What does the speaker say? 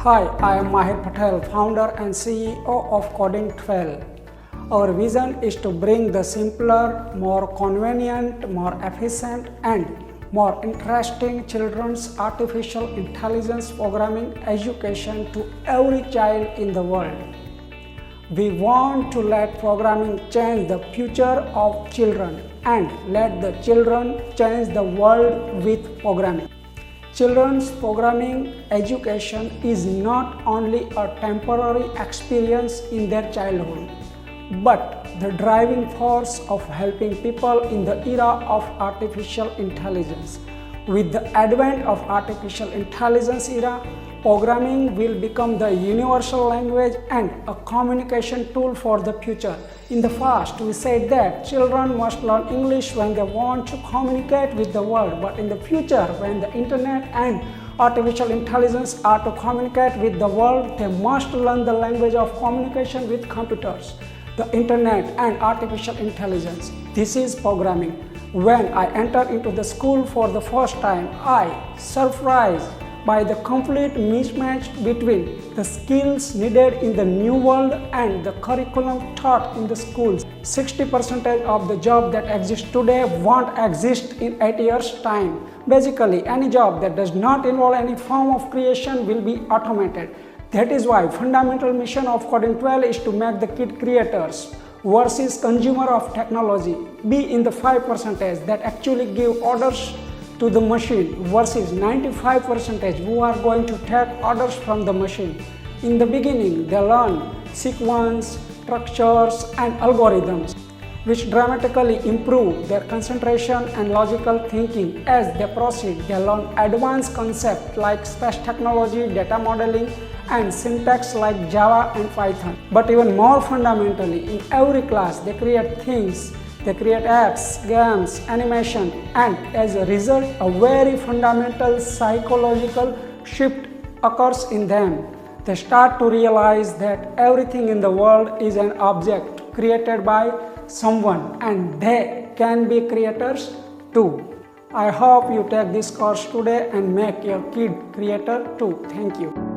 Hi, I am Mahendra, founder and CEO of Coding12. Our vision is to bring the simpler, more convenient, more efficient and more interesting children's artificial intelligence programming education to every child in the world. We want to let programming change the future of children and let the children change the world with programming. Children's programming education is not only a temporary experience in their childhood, but the driving force of helping people in the era of artificial intelligence. With the advent of artificial intelligence era, programming will become the universal language and a communication tool for the future. In the past, we said that children must learn English when they want to communicate with the world, but in the future, when the internet and artificial intelligence are to communicate with the world, they must learn the language of communication with computers, the internet and artificial intelligence. This is programming. When I entered into the school for the first time, I surprised by the complete mismatch between the skills needed in the new world and the curriculum taught in the schools. 60% of the job that exists today won't exist in 8 years' time. Basically, any job that does not involve any form of creation will be automated. That is why fundamental mission of Coding12 is to make the kid creators versus consumer of technology be in the 5% that actually give orders to the machine versus 95% who are going to take orders from the machine. In the beginning, they learn sequence, structures and algorithms, which dramatically improve their concentration and logical thinking. As they proceed, they learn advanced concepts like space technology, data modeling and syntax like Java and Python. But even more fundamentally, in every class they create things. They create apps, games, animation, and as a result, a very fundamental psychological shift occurs in them. They start to realize that everything in the world is an object created by someone and they can be creators too. I hope you take this course today and make your kid creator too. Thank you.